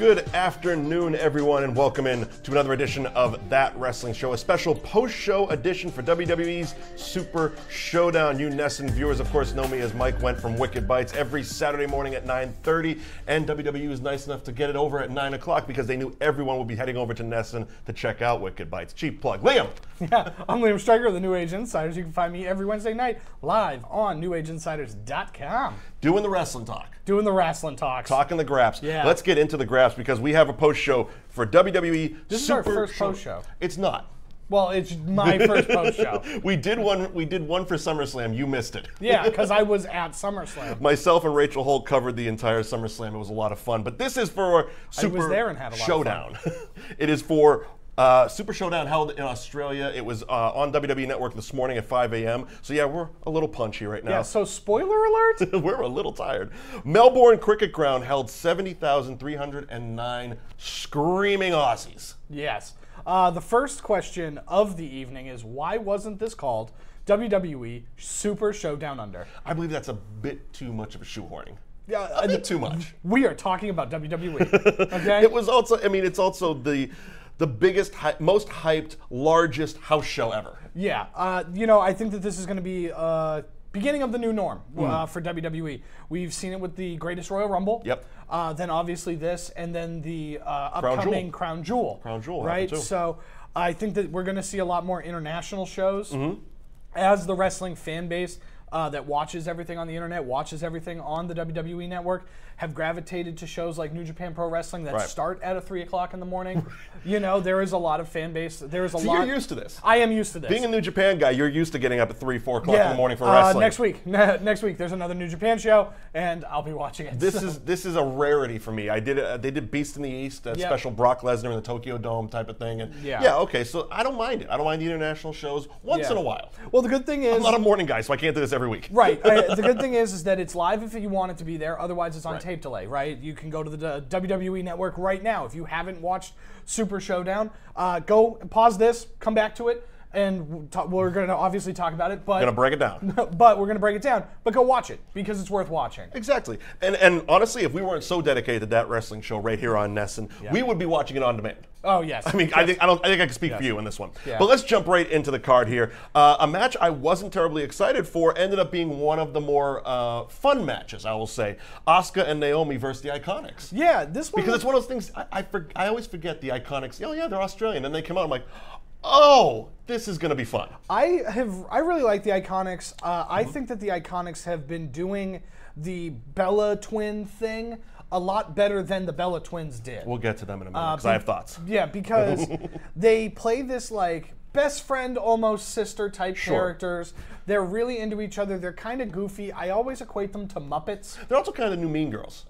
Good afternoon, everyone, and welcome in to another edition of That Wrestling Show, a special post-show edition for WWE's Super Showdown. You Nesson viewers, of course, know me as Mike Went from Wicked Bites every Saturday morning at 9:30, and WWE was nice enough to get it over at 9 o'clock because they knew everyone would be heading over to Nesson to check out Wicked Bites. Cheap plug. Liam! Yeah, I'm Liam Stryker of the New Age Insiders. You can find me every Wednesday night live on NewAgeInsiders.com. Doing the wrestling talk. Doing the wrestling talks. Talking the graphs. Yeah. Let's get into the graphs because we have a post show for WWE. This is our first post show. It's not. Well, it's my first post show. We did one for SummerSlam. You missed it. Yeah, because I was at SummerSlam. Myself and Rachel Holt covered the entire SummerSlam. It was a lot of fun. But this is for Super I was there and had a lot Showdown. of fun. It is for Super Showdown held in Australia. It was on WWE Network this morning at 5 a.m. So yeah, we're a little punchy right now. Yeah, so spoiler alert? We're a little tired. Melbourne Cricket Ground held 70,309 screaming Aussies. Yes. The first question of the evening is, why wasn't this called WWE Super Showdown Under? I believe that's a bit too much of a shoehorning. Yeah, A bit too much. We are talking about WWE, okay? It was also, I mean, it's also the biggest, most hyped, largest house show ever. Yeah, I think that this is going to be beginning of the new norm for WWE. We've seen it with the Greatest Royal Rumble. Yep. Then obviously this, and then the upcoming Crown Jewel. Crown Jewel, right? too. So I think that we're going to see a lot more international shows as the wrestling fan base that watches everything on the internet, watches everything on the WWE network, have gravitated to shows like New Japan Pro Wrestling that start at 3 o'clock in the morning. There is a lot of fan base. There is a lot. You're used to this. I am used to this. Being a New Japan guy, you're used to getting up at 3, 4 o'clock in the morning for wrestling. Next week, there's another New Japan show, and I'll be watching it. This is a rarity for me. I did they did Beast in the East, that special Brock Lesnar in the Tokyo Dome type of thing, and okay, so I don't mind it. I don't mind the international shows once in a while. Well, the good thing is I'm not a morning guy, so I can't do this every week. Right. The good thing is that it's live if you want it to be there. Otherwise, it's on tape delay. Right. You can go to the WWE Network right now. If you haven't watched Super Showdown, go pause this, come back to it, and we're going to obviously talk about it. But we're going to break it down. But we're going to break it down. But go watch it because it's worth watching. Exactly. And honestly, if we weren't so dedicated to that wrestling show right here on Nesson, we would be watching it on demand. Oh yes. I mean, yes. I think I can speak for you in this one. Yeah. But let's jump right into the card here. A match I wasn't terribly excited for ended up being one of the more fun matches, I will say. Asuka and Naomi versus the Iconics. Yeah, this one. Because it's one of those things I always forget the Iconics. Oh yeah, they're Australian. Then they come out. I'm like, oh, this is going to be fun. I really like the Iconics. I think that the Iconics have been doing the Bella Twin thing a lot better than the Bella Twins did. We'll get to them in a minute because I have thoughts. Yeah, because they play this like best friend, almost sister type characters. They're really into each other. They're kind of goofy. I always equate them to Muppets. They're also kind of the new Mean Girls.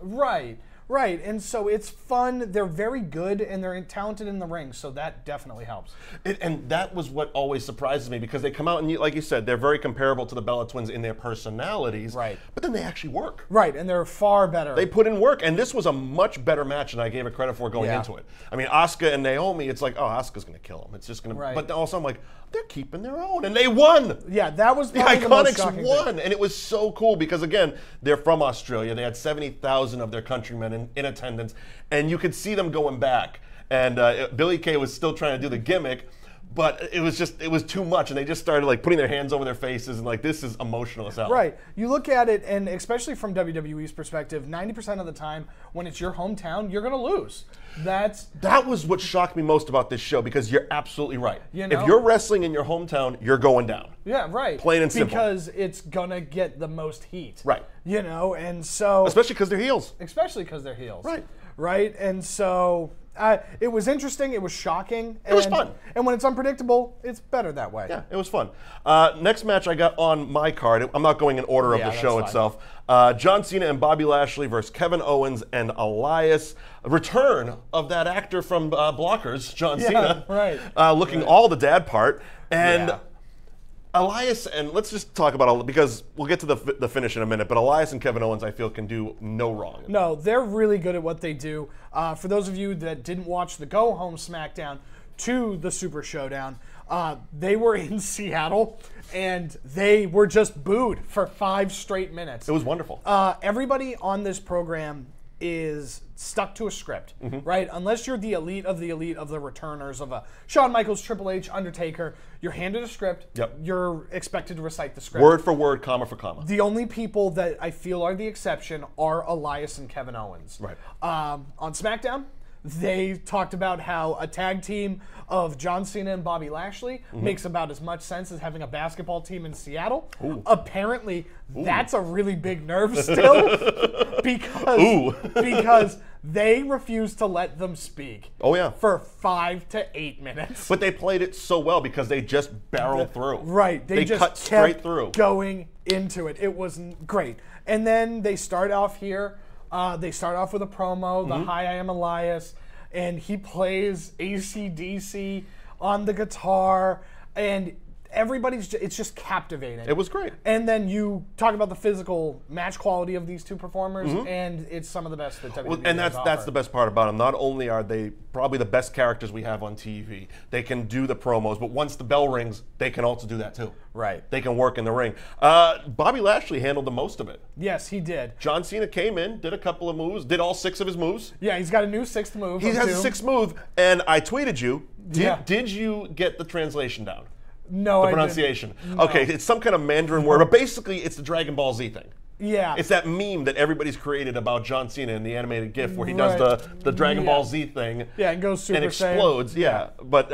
Right, and so it's fun. They're very good, and they're talented in the ring, so that definitely helps. And that was what always surprises me, because they come out and, like you said, they're very comparable to the Bella Twins in their personalities. Right. But then they actually work. Right, and they're far better. They put in work, and this was a much better match than I gave it credit for going into it. I mean, Asuka and Naomi, it's like, oh, Asuka's going to kill him. It's just going to. Right. But also, I'm like, they're keeping their own, and they won. Yeah, that was the Iconics won, and it was so cool because again, they're from Australia. They had 70,000 of their countrymen in attendance, and you could see them going back. And Billy Kay was still trying to do the gimmick, but it was too much, and they just started like putting their hands over their faces and like, this is emotional as hell. Right. You look at it, and especially from WWE's perspective, 90% of the time when it's your hometown, you're going to lose. That was what shocked me most about this show, because you're absolutely right. If you're wrestling in your hometown, you're going down. Yeah, right. Plain and simple. Because it's going to get the most heat. Right. And so... Especially because they're heels. Especially because they're heels. Right. Right, and so... it was interesting. It was shocking. It was fun. And when it's unpredictable, it's better that way. Yeah, it was fun. Next match I got on my card. I'm not going in order of the show itself. John Cena and Bobby Lashley versus Kevin Owens and Elias. A return of that actor from Blockers, John Cena. Right. Looking all the dad part. And Elias, and let's just talk about, because we'll get to the finish in a minute, but Elias and Kevin Owens, I feel, can do no wrong. No, they're really good at what they do. For those of you that didn't watch the Go Home SmackDown to the Super Showdown, they were in Seattle, and they were just booed for 5 straight minutes. It was wonderful. Everybody on this program is stuck to a script, right? Unless you're the elite of the returners of a Shawn Michaels, Triple H, Undertaker, you're handed a script. Yep. You're expected to recite the script. Word for word, comma for comma. The only people that I feel are the exception are Elias and Kevin Owens. Right. On SmackDown, they talked about how a tag team of John Cena and Bobby Lashley makes about as much sense as having a basketball team in Seattle. Ooh. Apparently, that's a really big nerve still because they refuse to let them speak. Oh, yeah. For 5 to 8 minutes. But they played it so well because they just barreled through. Right. They just cut straight through. Going into it. It was great. And then they start off here. They start off with a promo, the Hi, I Am Elias, and he plays AC/DC on the guitar, and it's just captivating. It was great. And then you talk about the physical match quality of these two performers, and it's some of the best that WWE And has that's the best part about them. Not only are they probably the best characters we have on TV, they can do the promos, but once the bell rings, they can also do that too. Right. They can work in the ring. Bobby Lashley handled the most of it. Yes, he did. John Cena came in, did a couple of moves, did all 6 of his moves. Yeah, he's got a new 6th move. He has a 6th move, and I tweeted you. Yeah. Did you get the translation down? No, The I pronunciation. didn't. No. Okay, it's some kind of Mandarin word, but basically it's the Dragon Ball Z thing. Yeah. It's that meme that everybody's created about John Cena in the animated GIF where he does the Dragon Ball Z thing. Yeah, and goes Super and explodes. Yeah. But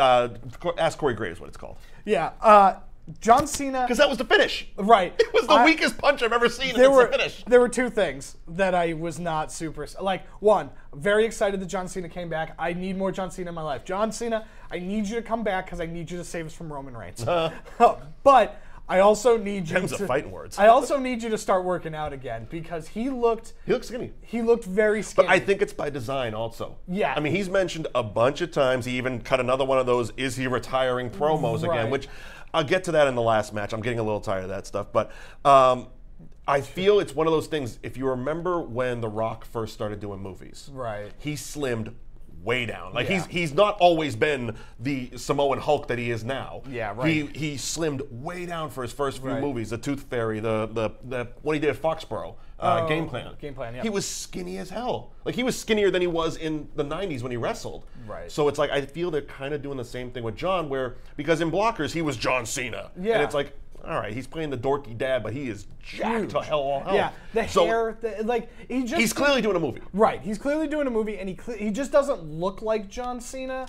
ask Corey Graves what it's called. Yeah. John Cena. Because that was the finish. Right. It was the weakest punch I've ever seen, and it's the finish. There were 2 things that I was not super... Like, one, very excited that John Cena came back. I need more John Cena in my life. John Cena, I need you to come back because I need you to save us from Roman Reigns. But I also need you to... fighting words. I also need you to start working out again because he looked... He looks skinny. He looked very skinny. But I think it's by design also. Yeah. I mean, he's mentioned a bunch of times. He even cut another one of those, is he retiring promos again, which... I'll get to that in the last match. I'm getting a little tired of that stuff. But I feel it's one of those things, if you remember when The Rock first started doing movies, right, he slimmed way down. Like he's not always been the Samoan Hulk that he is now. Yeah, right. He slimmed way down for his first few movies, The Tooth Fairy, the what he did at Foxborough. Game Plan. Yeah. He was skinny as hell. Like he was skinnier than he was in the 90s when he wrestled. Right. So it's like I feel they're kind of doing the same thing with John, because in Blockers he was John Cena. Yeah. And it's like, all right, he's playing the dorky dad, but he is jacked to hell all hell. Yeah. The hair, he's clearly doing a movie. Right. He's clearly doing a movie, and he just doesn't look like John Cena.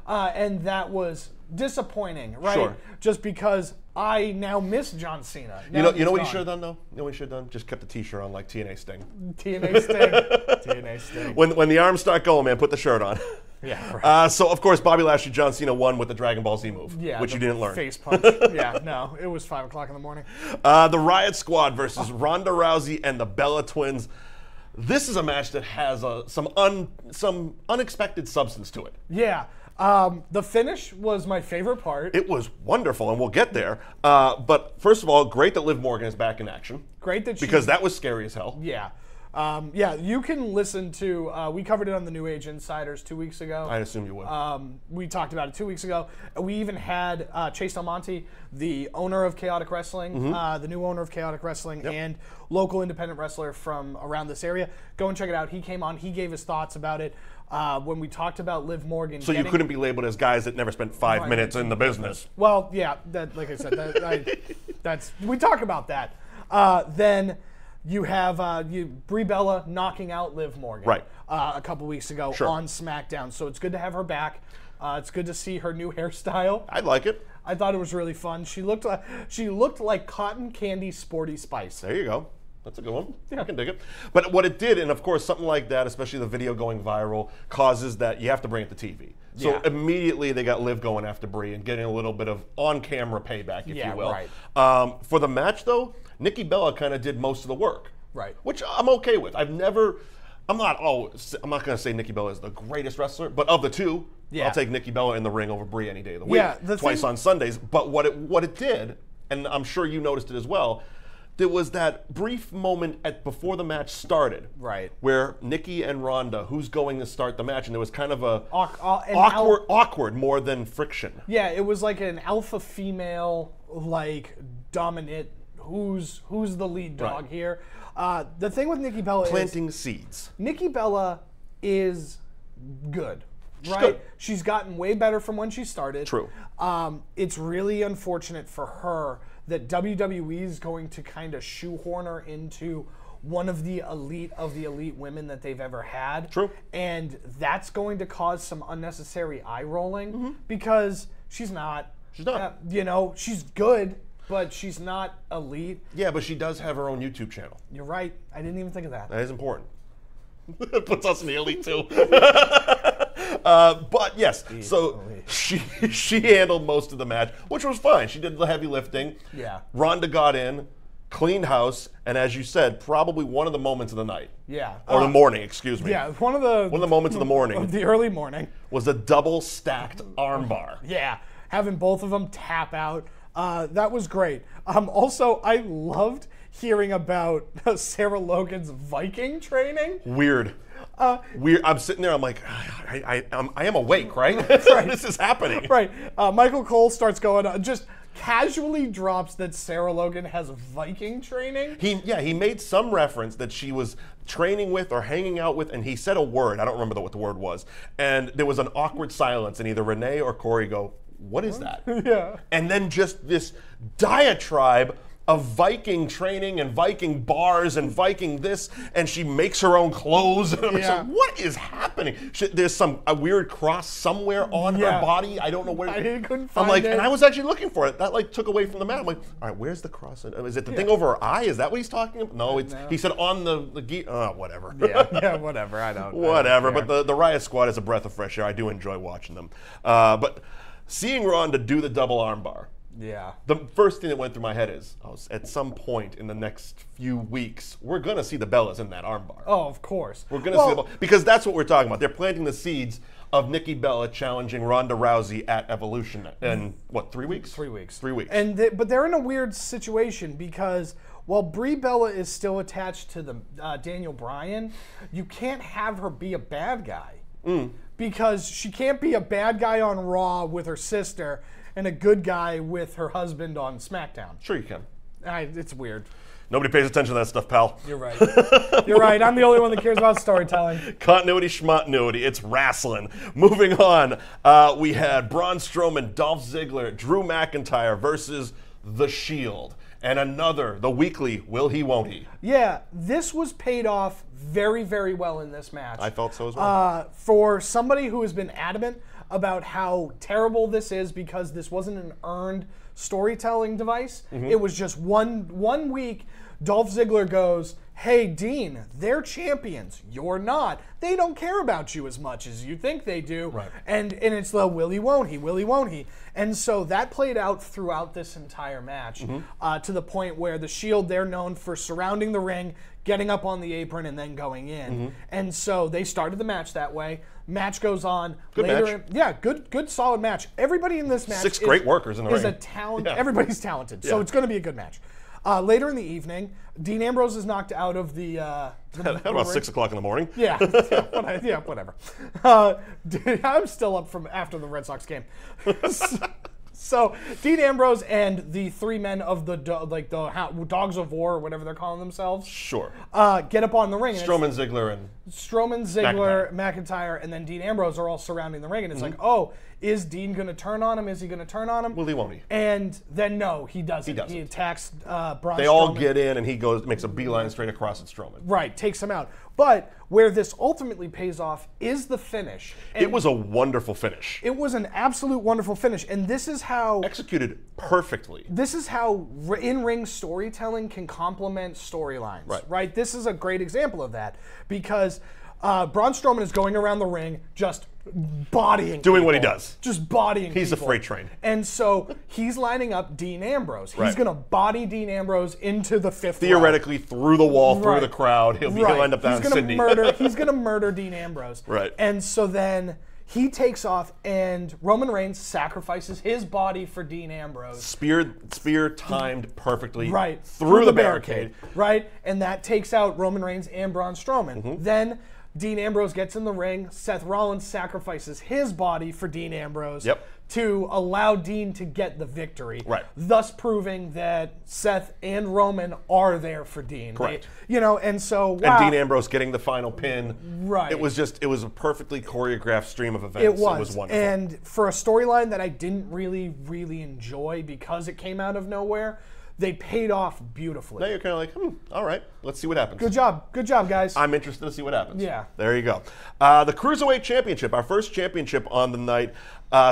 And that was disappointing, right? Sure. Just because I now miss John Cena. You know what he should have done though? You know what he should have done? Just kept the T-shirt on like TNA Sting. TNA Sting. TNA Sting. When the arms start going, man, put the shirt on. Yeah. Right. So of course Bobby Lashley, John Cena won with the Dragon Ball Z move, which you didn't learn. Face punch. Yeah. No, it was 5 o'clock in the morning. The Riot Squad versus Ronda Rousey and the Bella Twins. This is a match that has some unexpected substance to it. Yeah. The finish was my favorite part. It was wonderful, and we'll get there. But first of all, great that Liv Morgan is back in action. Great that because that was scary as hell. Yeah. You can listen to, we covered it on the New Age Insiders 2 weeks ago. I assume you would. We talked about it 2 weeks ago. We even had Chase Del Monte, the owner of Chaotic Wrestling, the new owner of Chaotic Wrestling, and local independent wrestler from around this area. Go and check it out. He came on. He gave his thoughts about it. When we talked about Liv Morgan. So you couldn't be labeled as guys that never spent 5 minutes in the business. Well, yeah, like I said, we talk about that. Then you have Brie Bella knocking out Liv Morgan a couple weeks ago on SmackDown. So it's good to have her back. It's good to see her new hairstyle. I like it. I thought it was really fun. She looked like cotton candy Sporty Spice. There you go. That's a good one. Yeah, I can dig it. But what it did, and of course something like that, especially the video going viral, causes that you have to bring it to TV. So immediately they got Liv going after Brie and getting a little bit of on-camera payback, if you will. Right. For the match, though, Nikki Bella kind of did most of the work. Right. Which I'm okay with. I'm not going to say Nikki Bella is the greatest wrestler, but of the two, I'll take Nikki Bella in the ring over Brie any day of the week. Yeah, twice on Sundays. But what it did, and I'm sure you noticed it as well, there was that brief moment before the match started, where Nikki and Ronda, who's going to start the match, and there was kind of a awkward more than friction. Yeah, it was like an alpha female, like dominant who's the lead dog here. The thing with Nikki Bella planting seeds. Nikki Bella is good. She's right? good. She's gotten way better from when she started. True. It's really unfortunate for her that WWE is going to kind of shoehorn her into one of the elite women that they've ever had. True. And that's going to cause some unnecessary eye rolling because she's not. She's not. She's good, but she's not elite. Yeah, but she does have her own YouTube channel. You're right. I didn't even think of that. That is important. It puts us in the elite too. But yes, so she handled most of the match, which was fine. She did the heavy lifting. Yeah. Ronda got in, cleaned house, and as you said, probably one of the moments of the night. Yeah. Or the morning, excuse me. Yeah, one of the moments of the morning. Of the early morning. Was a double stacked armbar. Yeah, having both of them tap out. That was great. Also, I loved hearing about Sarah Logan's Viking training. Weird. Weird. I'm sitting there. I'm like, I am awake, right? Right. This is happening. Right. Michael Cole starts going on, just casually drops that Sarah Logan has Viking training. He made some reference that she was training with or hanging out with, and he said a word. I don't remember what the word was. And there was an awkward silence, and either Renee or Corey go, "What is that?" Yeah. And then just this diatribe of Viking training and Viking bars and Viking this, and she makes her own clothes. And I'm just like, what is happening? There's a weird cross somewhere on her body. I don't know where. I couldn't find I'm like, it. and I was actually looking for it. That like took away from the mat. I'm like, all right, where's the cross? Is it the thing over her eye? Is that what he's talking about? No, he said on the whatever. Yeah, whatever. I don't. Whatever. But the Riot Squad is a breath of fresh air. I do enjoy watching them. But seeing Ronda do the double armbar. Yeah. The first thing that went through my head is, at some point in the next few weeks, we're going to see the Bellas in that armbar. Oh, of course. We're going to see them, because that's what we're talking about. They're planting the seeds of Nikki Bella challenging Ronda Rousey at Evolution in, 3 weeks? 3 weeks. 3 weeks. But they're in a weird situation because while Brie Bella is still attached to the Daniel Bryan, you can't have her be a bad guy. Because she can't be a bad guy on Raw with her sister and a good guy with her husband on SmackDown. Sure you can. It's weird. Nobody pays attention to that stuff, pal. You're right. You're right. I'm the only one that cares about storytelling. Continuity, schmontinuity. It's wrestling. Moving on, we had Braun Strowman, Dolph Ziggler, Drew McIntyre versus The Shield. And another, the weekly, will he, won't he? Yeah, this was paid off very, very well in this match. I felt so as well. For somebody who has been adamant about how terrible this is because this wasn't an earned storytelling device, it was just one week, Dolph Ziggler goes, "Hey, Dean, they're champions. You're not. They don't care about you as much as you think they do." Right. And it's the will he, won't he? And so that played out throughout this entire match to the point where the Shield, they're known for surrounding the ring, getting up on the apron, and then going in. And so they started the match that way. Match goes on. Good match. Yeah, good, solid match. Everybody in this match 6 great workers in the is ring. a talent. Yeah. Everybody's talented, so it's going to be a good match. Later in the evening, Dean Ambrose is knocked out of the about 6 o'clock in the morning. Yeah, whatever. I'm still up from after the Red Sox game. So Dean Ambrose and the 3 men of the Dogs of War, or whatever they're calling themselves, Sure. get up on the ring. Strowman, Ziggler, and McIntyre, and then Dean Ambrose are all surrounding the ring, and it's like, oh, is Dean going to turn on him? Is he going to turn on him? will he, won't he? And then no, he doesn't. He attacks Braun Strowman. They all get in, and he makes a beeline straight across at Strowman. Right, takes him out. But where this ultimately pays off is the finish. And it was a wonderful finish. It was an absolute wonderful finish, and this is how executed perfectly. This is how in-ring storytelling can complement storylines. Right. This is a great example of that because Braun Strowman is going around the ring just bodying doing people, what he does. Just bodying He's people. a freight train. And so he's lining up Dean Ambrose. He's going to body Dean Ambrose into the 5th Theoretically, row. through the wall, through the crowd. He'll end up down in Sydney. He's going to murder Dean Ambrose. Right. And so then he takes off, and Roman Reigns sacrifices his body for Dean Ambrose. Spear timed perfectly through the barricade. Right. And that takes out Roman Reigns and Braun Strowman. Then Dean Ambrose gets in the ring. Seth Rollins sacrifices his body for Dean Ambrose. to allow Dean to get the victory. Right. Thus proving that Seth and Roman are there for Dean. Correct. And so And Dean Ambrose getting the final pin. Right. It was a perfectly choreographed stream of events. It was wonderful. And for a storyline that I didn't really enjoy because it came out of nowhere, they paid off beautifully. Now you're kind of like, all right, let's see what happens. Good job, guys. I'm interested to see what happens. Yeah. There you go. The Cruiserweight Championship, our first championship on the night.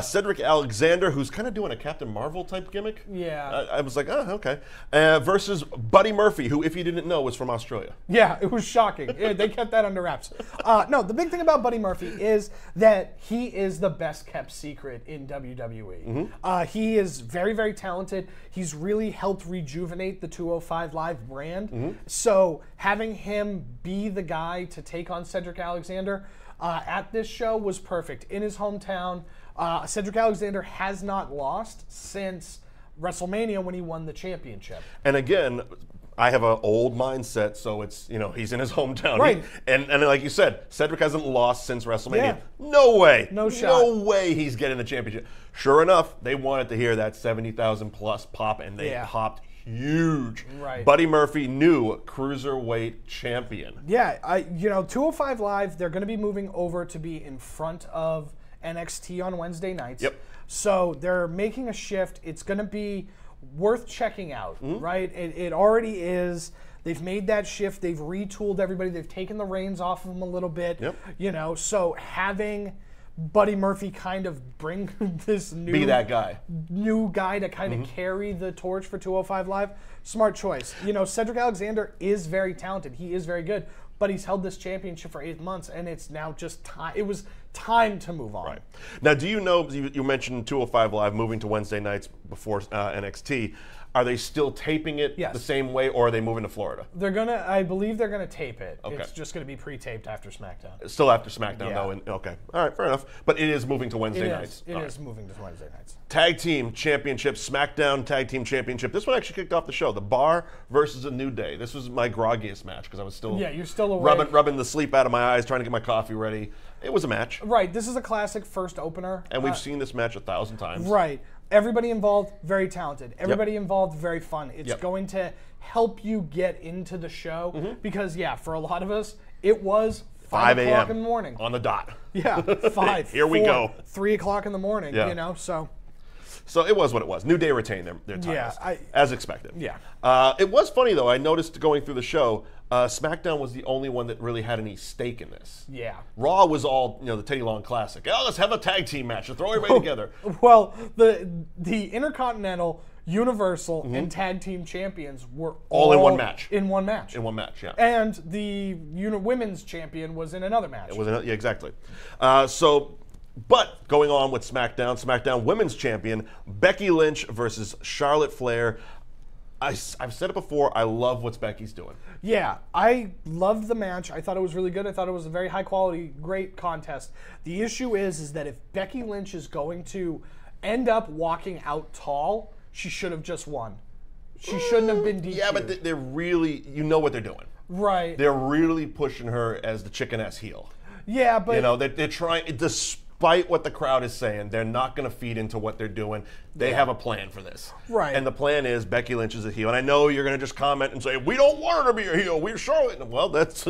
Cedric Alexander, who's kind of doing a Captain Marvel type gimmick. Yeah. I was like, oh, okay. Versus Buddy Murphy, who, if you didn't know, was from Australia. Yeah, it was shocking. They kept that under wraps. No, the big thing about Buddy Murphy is that he is the best kept secret in WWE. He is very, very talented. He's really helped rejuvenate the 205 Live brand. So having him be the guy to take on Cedric Alexander at this show was perfect. In his hometown, Cedric Alexander has not lost since WrestleMania when he won the championship. And again, I have an old mindset, so it's, he's in his hometown. Right. And like you said, Cedric hasn't lost since WrestleMania. Yeah. No way. No shot. No way he's getting the championship. Sure enough, they wanted to hear that 70,000 plus pop, and they popped huge. Right. Buddy Murphy, new Cruiserweight champion. Yeah, 205 Live, they're going to be moving over to be in front of NXT on Wednesday nights. Yep. So they're making a shift. It's going to be worth checking out, right? It already is. They've made that shift. They've retooled everybody. They've taken the reins off of them a little bit. Yep. So having Buddy Murphy kind of bring this Be that guy. new guy to kind of carry the torch for 205 Live, smart choice. Cedric Alexander is very talented. He is very good. But he's held this championship for 8 months, and it's now just time. It was time to move on. Right. Now, do you know, you mentioned 205 Live moving to Wednesday nights before NXT. Are they still taping it the same way, or are they moving to Florida? I believe they're gonna tape it. Okay. It's just gonna be pre-taped after SmackDown. Still after SmackDown, Yeah. though. Okay. All right, fair enough. But it is moving to Wednesday It nights. is. It is moving to Wednesday nights. Tag Team Championship, SmackDown Tag Team Championship. This one actually kicked off the show. The Bar versus A New Day. This was my groggiest match because I was still you're still awake. rubbing the sleep out of my eyes, trying to get my coffee ready. It was a match. Right. This is a classic first opener. And we've seen this match 1,000 times. Right. Everybody involved, very talented. Everybody involved, very fun. It's going to help you get into the show because, for a lot of us, it was 5 o'clock in the morning. On the dot. Yeah, 5. Here we go. 3 o'clock in the morning, so. So it was what it was. New Day retained their titles, as expected. Yeah. It was funny, though. I noticed going through the show, SmackDown was the only one that really had any stake in this. Yeah. Raw was all, the Teddy Long Classic. Oh, let's have a tag team match. Let's throw everybody together. Well, the Intercontinental, Universal, and Tag Team Champions were all in one match. In one match. In one match, yeah. And the Women's Champion was in another match. It was exactly. But going on with SmackDown Women's Champion, Becky Lynch versus Charlotte Flair. I've said it before, I love what Becky's doing. Yeah, I loved the match. I thought it was really good. I thought it was a very high quality, great contest. The issue is that if Becky Lynch is going to end up walking out tall, she should have just won. She shouldn't have been DQ'd. Yeah, but they're really, what they're doing. Right. They're really pushing her as the chicken-ass heel. Yeah, but... they're trying, despite what the crowd is saying, they're not going to feed into what they're doing. They have a plan for this. Right. And the plan is Becky Lynch is a heel. And I know you're going to just comment and say, we don't want her to be a heel. We're Charlotte. Well, that's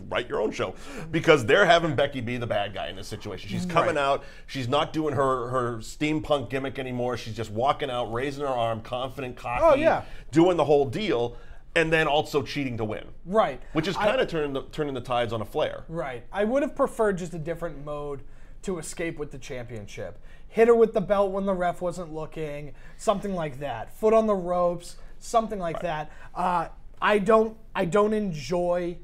write your own show. Because they're having Becky be the bad guy in this situation. She's coming out. She's not doing her steampunk gimmick anymore. She's just walking out, raising her arm, confident, cocky, doing the whole deal. And then also cheating to win. Right. Which is kind of turning the tides on a Flair. Right. I would have preferred just a different mode to escape with the championship. Hit her with the belt when the ref wasn't looking, something like that. Foot on the ropes, something like that. I don't enjoy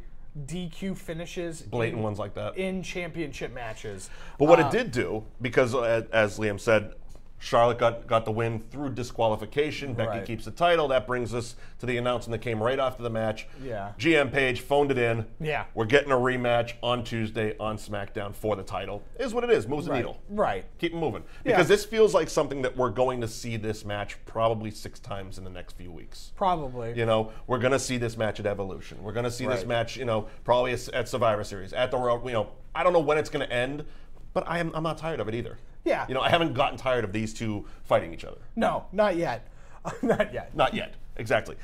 DQ finishes, blatant ones like that, in championship matches. But what it did do, because as Liam said, Charlotte got the win through disqualification. Becky keeps the title. That brings us to the announcement that came right after the match. Yeah. GM Page phoned it in. Yeah. We're getting a rematch on Tuesday on SmackDown for the title. Is what it is. Moves the needle. Right. Keep it moving. Because this feels like something that we're going to see this match probably 6 times in the next few weeks. Probably. We're going to see this match at Evolution. We're going to see this match, probably at Survivor Series. At the Road, I don't know when it's going to end, but I'm not tired of it either. Yeah. You know, I haven't gotten tired of these two fighting each other. No, not yet. Not yet. Not yet. Exactly.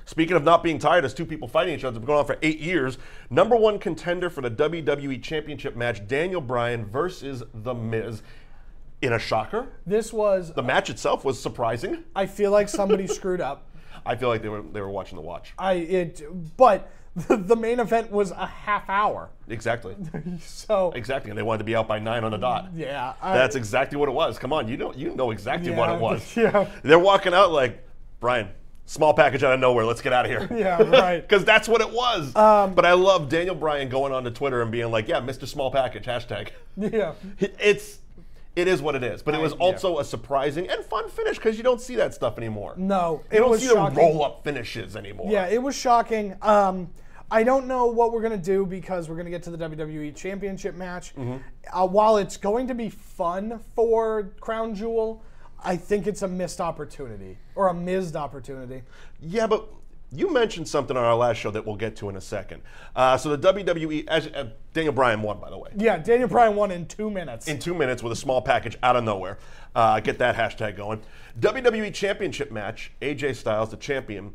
Speaking of not being tired, as two people fighting each other, it's been going on for 8 years. Number one contender for the WWE Championship match, Daniel Bryan versus The Miz. In a shocker. The match itself was surprising. I feel like somebody screwed up. I feel like they were watching the watch. But the main event was a half hour. Exactly. So exactly, and they wanted to be out by 9 on the dot. Yeah, that's exactly what it was. Come on, you know exactly what it was. Yeah, they're walking out like, Brian, small package out of nowhere. Let's get out of here. Yeah, right. Because that's what it was. But I love Daniel Bryan going on to Twitter and being like, "Yeah, Mr. Small Package hashtag." Yeah, It is what it is, but it was also a surprising and fun finish because you don't see that stuff anymore. No, you don't see the roll-up finishes anymore. Yeah, it was shocking. I don't know what we're going to do because we're going to get to the WWE Championship match. While it's going to be fun for Crown Jewel, I think it's a missed opportunity or a missed opportunity. Yeah, but you mentioned something on our last show that we'll get to in a second. So the WWE, Daniel Bryan won, by the way. Yeah, Daniel Bryan won in 2 minutes. In 2 minutes with a small package out of nowhere. Get that hashtag going. WWE Championship match, AJ Styles, the champion,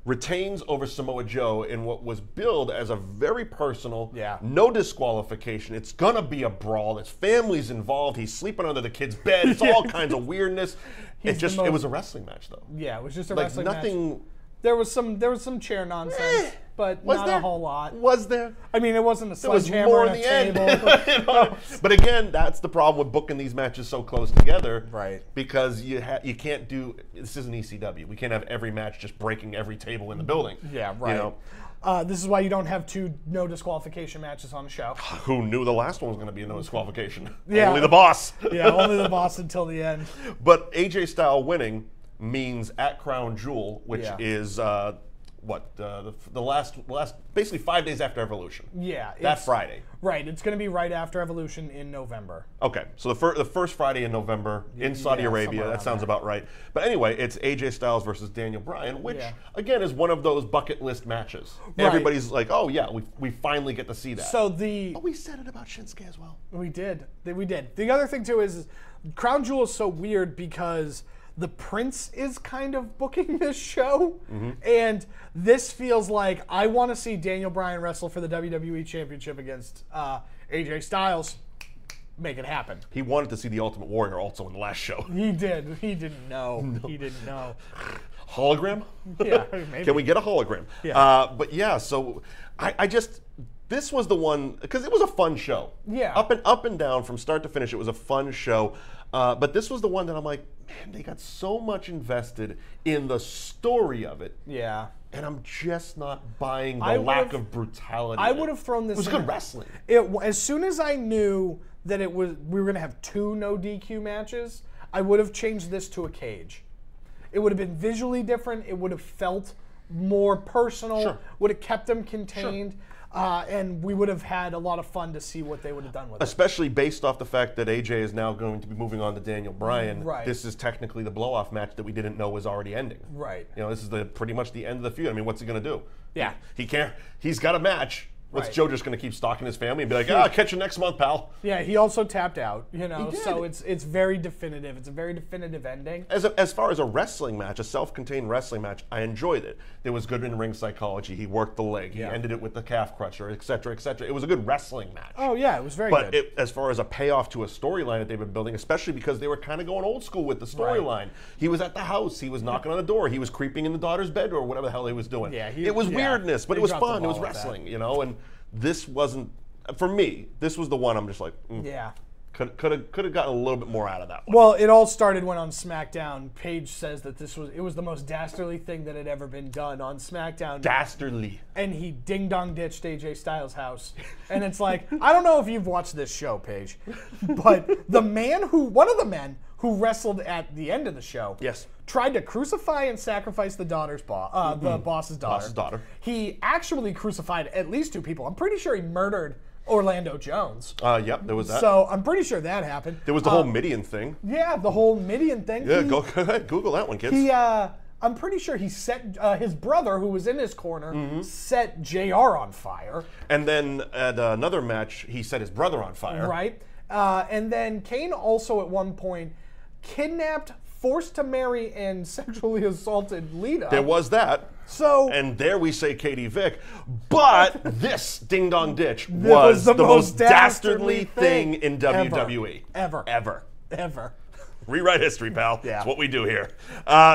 retains over Samoa Joe in what was billed as a very personal, no disqualification. It's going to be a brawl. His family's involved. He's sleeping under the kid's bed. It's all kinds of weirdness. It was a wrestling match, though. Yeah, it was just a wrestling match. Nothing. There was some chair nonsense, but not a whole lot. Was there? I mean, it wasn't a sledgehammer and a table. But again, that's the problem with booking these matches so close together. Right. Because you can't do, this isn't ECW. We can't have every match just breaking every table in the building. Yeah, right. You know? This is why you don't have 2 no disqualification matches on the show. Who knew the last one was going to be a no disqualification? Yeah. Only the boss. Yeah, only the boss until the end. But AJ Styles winning means at Crown Jewel, which is the last basically 5 days after Evolution. Yeah, that Friday. Right, it's going to be right after Evolution in November. Okay, so the first Friday in November in Saudi Arabia. That sounds about right. But anyway, it's AJ Styles versus Daniel Bryan, which again is one of those bucket list matches. Right. Everybody's like, oh yeah, we finally get to see that. So we said it about Shinsuke as well. We did. The other thing too is Crown Jewel is so weird because the Prince is kind of booking this show, and this feels like I want to see Daniel Bryan wrestle for the WWE Championship against AJ Styles. Make it happen. He wanted to see the Ultimate Warrior also in the last show. He did. He didn't know. No. He didn't know. Hologram? Yeah, maybe. Can we get a hologram? Yeah. But yeah, so I just, this was the one, because it was a fun show. Yeah. Up and down from start to finish, it was a fun show. But this was the one that I'm like, man, they got so much invested in the story of it. Yeah. And I'm just not buying the lack of brutality. I would have thrown this. It was good wrestling. As soon as I knew that we were going to have 2 no DQ matches, I would have changed this to a cage. It would have been visually different. It would have felt more personal. Sure. Would have kept them contained. Sure. And we would have had a lot of fun to see what they would have done with it. Especially based off the fact that AJ is now going to be moving on to Daniel Bryan. Right. This is technically the blow-off match that we didn't know was already ending. Right. You know, this is pretty much the end of the feud. I mean, what's he going to do? Yeah. He can't. He's got a match. What's Right. Joe just going to keep stalking his family and be like, catch you next month, pal? Yeah, he also tapped out, you know, He did. so it's very definitive. It's a very definitive ending. As far as a wrestling match, a self-contained wrestling match, I enjoyed it. There was good in-ring psychology. He worked the leg. He ended it with the calf crusher, et cetera, et cetera. It was a good wrestling match. Oh, yeah, it was very But good. as far as a payoff to a storyline that they've been building, especially because they were kind of going old school with the storyline. He was at the house. He was knocking on the door. He was creeping in the daughter's bedroom or whatever the hell he was doing. Yeah, it was weirdness, but They it was dropped the fun. It was ball with wrestling, you know, and this wasn't, for me, this was the one I'm just like, Yeah. Could have gotten a little bit more out of that one. Well, it all started when on SmackDown, Paige says that it was the most dastardly thing that had ever been done on SmackDown. Dastardly. And he ding-dong ditched AJ Styles' house. And it's like, I don't know if you've watched this show, Paige, but one of the men who wrestled at the end of the show tried to crucify and sacrifice the boss's daughter. Boss's daughter. He actually crucified at least 2 people. I'm pretty sure he murdered Orlando Jones. Yep, there was that. So I'm pretty sure that happened. There was the whole Midian thing. Yeah, the whole Midian thing. Yeah, go ahead, Google that one, kids. I'm pretty sure he set his brother, who was in his corner, set JR on fire. And then at another match, he set his brother on fire. Right. And then Kane also at one point kidnapped, forced to marry, and sexually assaulted Lita. There was that. So, and there we say Katie Vick, but this Ding Dong Ditch was was the most dastardly thing in ever. WWE. Ever. Rewrite history, pal. Yeah. That's what we do here.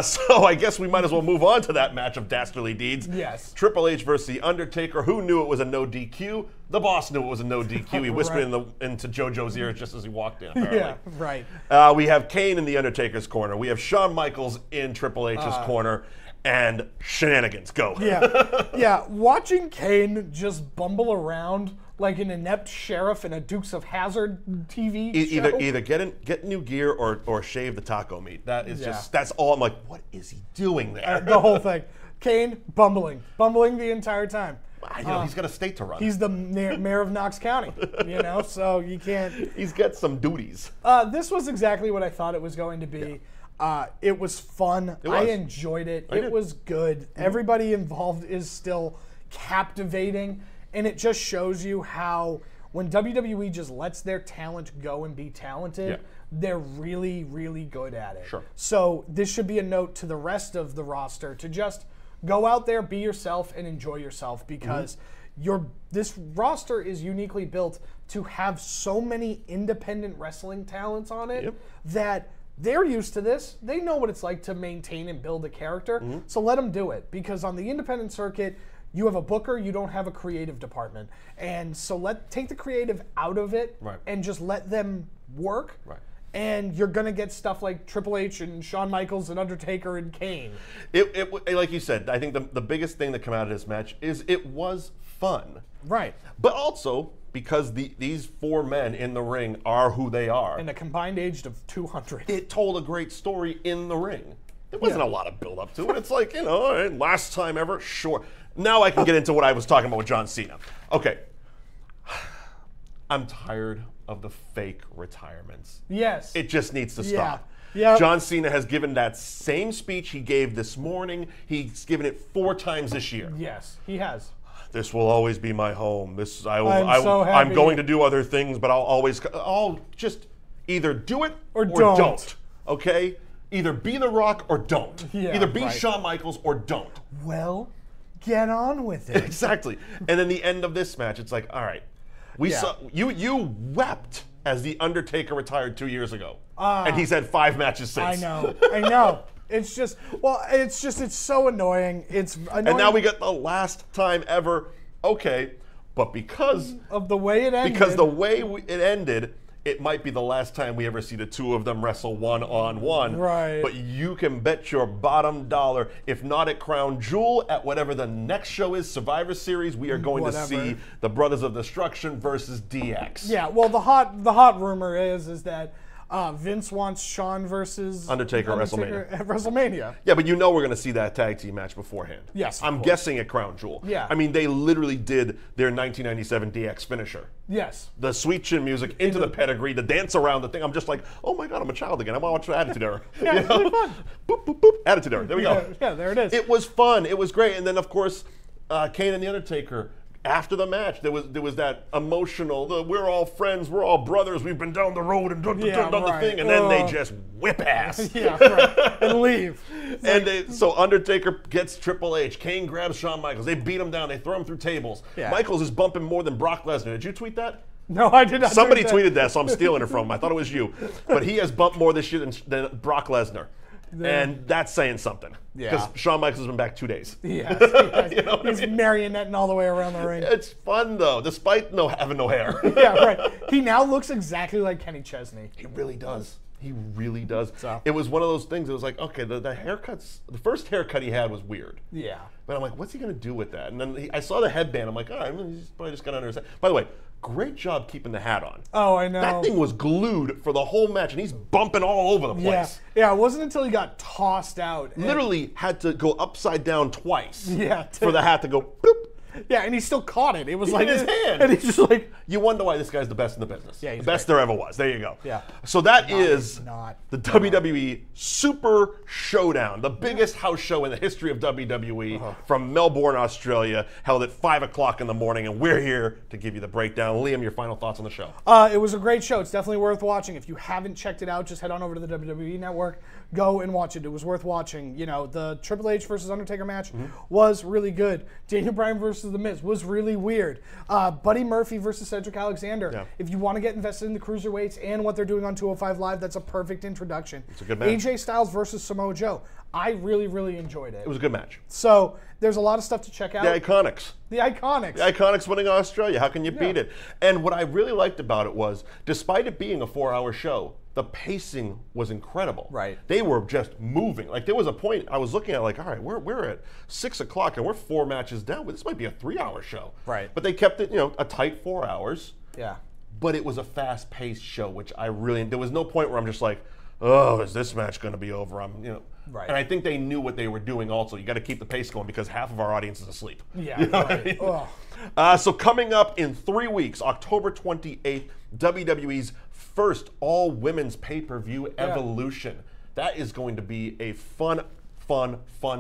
So I guess we might as well move on to that match of dastardly deeds. Yes. Triple H versus The Undertaker. Who knew it was a no DQ? The boss knew it was a no DQ. He whispered into JoJo's ear just as he walked in, apparently. Yeah, right. We have Kane in The Undertaker's corner. We have Shawn Michaels in Triple H's corner. And shenanigans go. Yeah. Watching Kane just bumble around like an inept sheriff in a Dukes of Hazzard TV show. Either get new gear or shave the taco meat. That is just, that's all. I'm like, what is he doing there? The whole thing. Kane bumbling the entire time. I know he's got a state to run. He's the mayor of Knox County, so you can't. He's got some duties. This was exactly what I thought it was going to be. It was fun. I enjoyed it. It was good. Mm-hmm. Everybody involved is still captivating, and it just shows you how when WWE just lets their talent go and be talented, they're really, really good at it. Sure. So this should be a note to the rest of the roster to just go out there, be yourself, and enjoy yourself, because this roster is uniquely built to have so many independent wrestling talents on it that they're used to this. They know what it's like to maintain and build a character. So let them do it, because on the independent circuit, you have a booker, you don't have a creative department. And so take the creative out of it and just let them work. And you're going to get stuff like Triple H and Shawn Michaels and Undertaker and Kane. Like you said, I think the biggest thing that came out of this match is it was fun. Right. But also, because these four men in the ring are who they are. And a combined age of 200. It told a great story in the ring. There wasn't a lot of build up to it. It's like, all right, last time ever, sure. Now I can get into what I was talking about with John Cena. Okay. I'm tired of the fake retirements. Yes. It just needs to stop. Yeah. John Cena has given that same speech he gave this morning. He's given it 4 times this year. Yes, he has. This will always be my home. I'm going to do other things, but I'll just either do it or don't. Okay? Either be The Rock or don't. Either be Shawn Michaels or don't. Well, get on with it. Exactly. And then the end of this match, it's like, all right, we saw you wept as The Undertaker retired 2 years ago, and he's had 5 matches since. I know. It's just, it's so annoying. It's annoying. And now we get the last time ever. Okay, but because of the way it ended. Because the way it ended, it might be the last time we ever see the two of them wrestle one-on-one. Right. But you can bet your bottom dollar, if not at Crown Jewel, at whatever the next show is, Survivor Series, we are going to see the Brothers of Destruction versus DX. Yeah. Well, the hot rumor is that Vince wants Shawn versus Undertaker at WrestleMania. Yeah, but we're going to see that tag team match beforehand. Yes, I'm guessing at Crown Jewel. Yeah. I mean, they literally did their 1997 DX finisher. Yes. The sweet chin music into the pedigree, the dance around the thing. I'm just like, oh my God, I'm a child again. I want to watch Attitude Era. Yeah, it's really fun. Boop, boop, boop. Attitude Era. There we go. Yeah, there it is. It was fun. It was great. And then, of course, Kane and The Undertaker. After the match, there was that emotional, we're all friends, we're all brothers, we've been down the road and done the thing, and then they just whip ass. Yeah, right. And leave. So Undertaker gets Triple H, Kane grabs Shawn Michaels, they beat him down, they throw him through tables. Yeah. Michaels is bumping more than Brock Lesnar. Did you tweet that? No, I did not. Somebody tweeted that, so I'm stealing it from him. I thought it was you. But he has bumped more this year than Brock Lesnar. And that's saying something. Because Shawn Michaels has been back 2 days. Yes, he's marionetting all the way around the ring. It's fun, though, despite having no hair. Yeah, right. He now looks exactly like Kenny Chesney. He really does. He really does. So. It was one of those things. It was like, okay, the haircuts, the first haircut he had was weird. Yeah. But I'm like, what's he going to do with that? And then I saw the headband. I'm like, all right, he's probably just going to understand. By the way, great job keeping the hat on. Oh, I know. That thing was glued for the whole match, and he's bumping all over the place. Yeah, it wasn't until he got tossed out. Literally had to go upside down twice for the hat to go boop. Yeah, and he still caught it. It was like in his hand. And he's just like, you wonder why this guy's the best in the business. Yeah, the he's best there ever was. There you go. Yeah. So that is not. the WWE Super Showdown, the biggest house show in the history of WWE from Melbourne, Australia, held at 5 o'clock in the morning, and we're here to give you the breakdown. Liam, your final thoughts on the show? It was a great show. It's definitely worth watching. If you haven't checked it out, just head on over to the WWE Network. Go and watch it. It was worth watching. You know, the Triple H versus Undertaker match was really good. Daniel Bryan versus The Miz was really weird. Buddy Murphy versus Cedric Alexander. Yeah. If you want to get invested in the cruiserweights and what they're doing on 205 Live, that's a perfect introduction. It's a good match. AJ Styles versus Samoa Joe. I really, really enjoyed it. It was a good match. So there's a lot of stuff to check out. The Iconics. The Iconics. The Iconics winning Australia. How can you beat it? And what I really liked about it was, despite it being a 4-hour show, the pacing was incredible. Right. They were just moving. Like, there was a point I was looking at, like, all right, we're at 6 o'clock and we're 4 matches down. This might be a 3-hour show. Right. But they kept it, a tight 4 hours. Yeah. But it was a fast-paced show, which there was no point where I'm just like, oh, is this match going to be over? Right. And I think they knew what they were doing also. You got to keep the pace going because half of our audience is asleep. Yeah. You know Right. what I mean? So coming up in 3 weeks, October 28th, WWE's first all-women's pay-per-view, Evolution. That is going to be a fun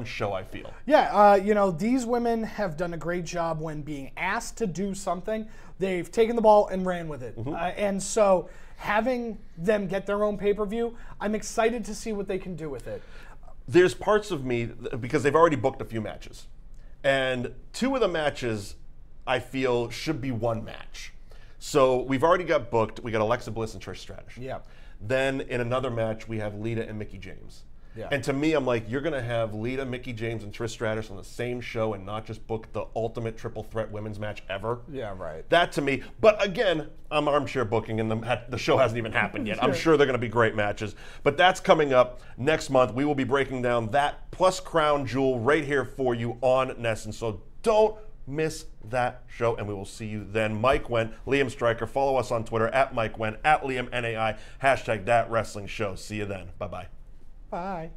show, I feel. Yeah, these women have done a great job when being asked to do something. They've taken the ball and ran with it. And so having them get their own pay-per-view, I'm excited to see what they can do with it. There's parts of me, because they've already booked a few matches, and 2 of the matches I feel should be 1 match. So we've already got booked. We got Alexa Bliss and Trish Stratus. Yeah. Then in another match, we have Lita and Mickie James. Yeah. And to me, I'm like, you're going to have Lita, Mickie James, and Trish Stratus on the same show and not just book the ultimate triple threat women's match ever. Yeah, right. That to me, but again, I'm armchair booking and the show hasn't even happened yet. I'm sure they're going to be great matches. But that's coming up next month. We will be breaking down that plus Crown Jewel right here for you on Nesson. So don't miss that show, and we will see you then. Mike Wendt, Liam Stryker. Follow us on Twitter at Mike Wendt, at Liam NAI, #ThatWrestlingShow. See you then. Bye-bye. Bye.